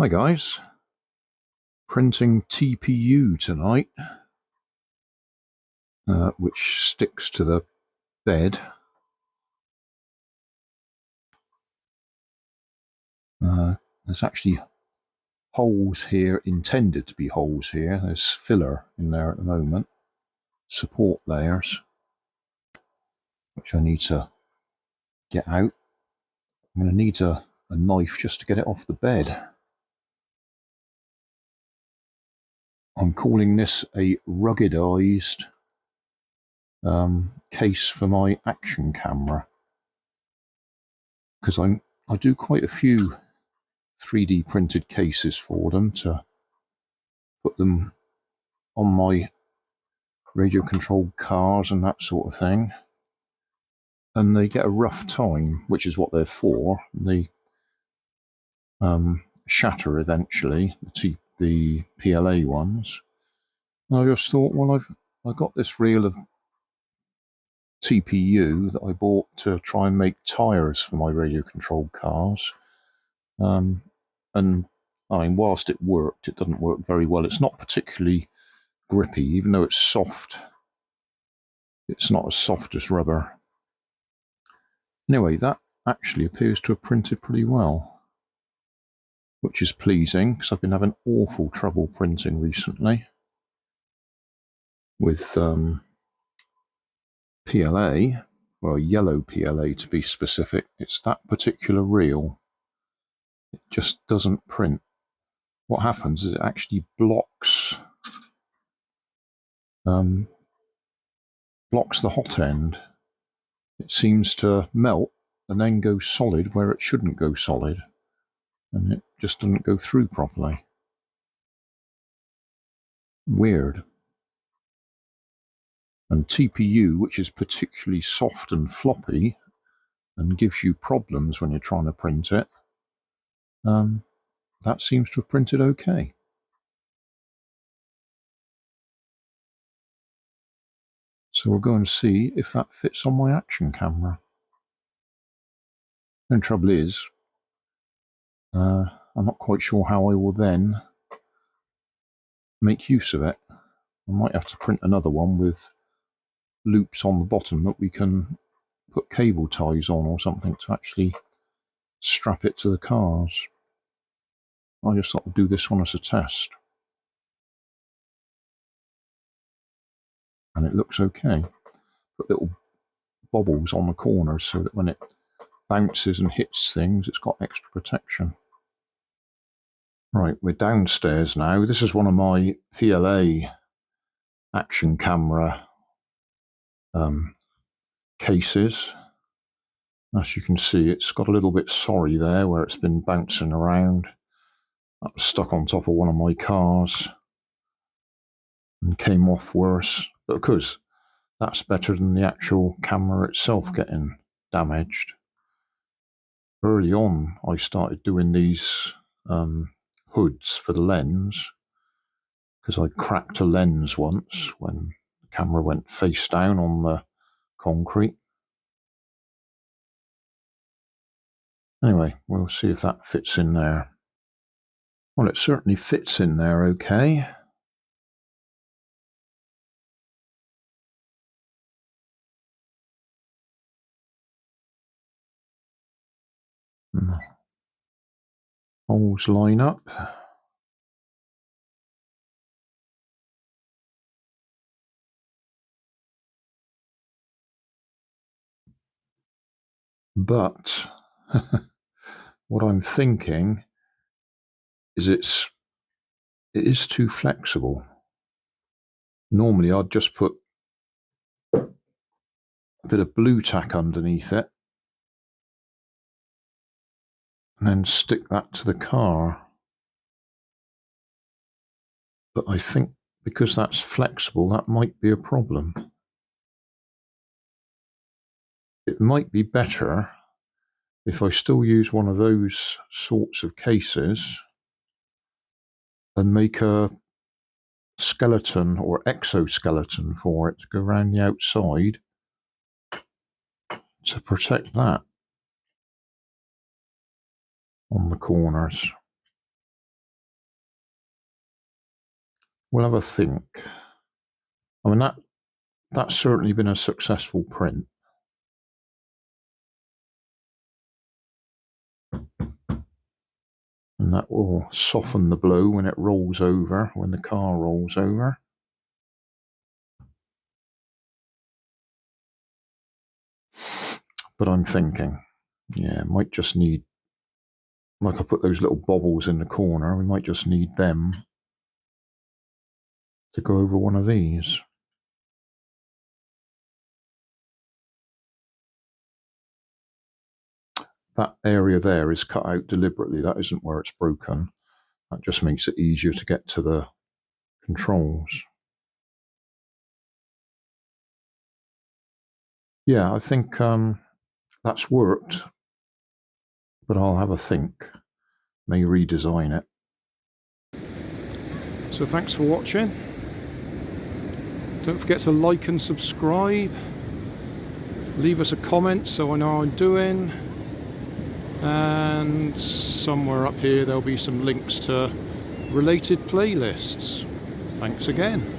Hi guys, printing TPU tonight, which sticks to the bed. There's actually holes here, intended to be holes here. There's filler in there at the moment, support layers, which I need to get out. I'm going to need a knife just to get it off the bed. I'm calling this a ruggedized case for my action camera, because I do quite a few 3D printed cases for them to put them on my radio controlled cars and that sort of thing, and they get a rough time, which is what they're for. They shatter eventually, the PLA ones. And I just thought, well, I've got this reel of TPU that I bought to try and make tires for my radio controlled cars, and I mean, whilst it worked, it doesn't work very well. It's not particularly grippy, even though it's soft. It's not as soft as rubber. Anyway, that actually appears to have printed pretty well, which is pleasing, because I've been having awful trouble printing recently with PLA, well, yellow PLA to be specific. It's that particular reel. It just doesn't print. What happens is it actually blocks the hot end. It seems to melt and then go solid where it shouldn't go solid, and it just doesn't go through properly. Weird. And TPU, which is particularly soft and floppy and gives you problems when you're trying to print it, that seems to have printed okay. So we'll go and see if that fits on my action camera. The trouble is, I'm not quite sure how I will then make use of it. I might have to print another one with loops on the bottom that we can put cable ties on or something to actually strap it to the cars. I just thought I'd do this one as a test. And it looks okay. Put little bobbles on the corners so that when it bounces and hits things, it's got extra protection. Right, we're downstairs now. This is one of my PLA action camera cases. As you can see, it's got a little bit sorry there where it's been bouncing around. That was stuck on top of one of my cars and came off worse, but because that's better than the actual camera itself getting damaged. Early on, I started doing these hoods for the lens, because I cracked a lens once when the camera went face down on the concrete. Anyway, we'll see if that fits in there. Well, it certainly fits in there okay. Holes line up. But what I'm thinking is it is too flexible. Normally I'd just put a bit of blue tack underneath it and then stick that to the car. But I think because that's flexible, that might be a problem. It might be better if I still use one of those sorts of cases and make a skeleton or exoskeleton for it to go around the outside to protect that on the corners. We'll have a think. I mean, that's certainly been a successful print. And that will soften the blow when it rolls over, when the car rolls over. But I'm thinking, yeah, might just need, like I put those little bobbles in the corner, we might just need them to go over one of these. That area there is cut out deliberately. That isn't where it's broken. That just makes it easier to get to the controls. Yeah, I think that's worked, but I'll have a think. May redesign it. So thanks for watching. Don't forget to like and subscribe. Leave us a comment so I know how I'm doing. And somewhere up here there'll be some links to related playlists. Thanks again.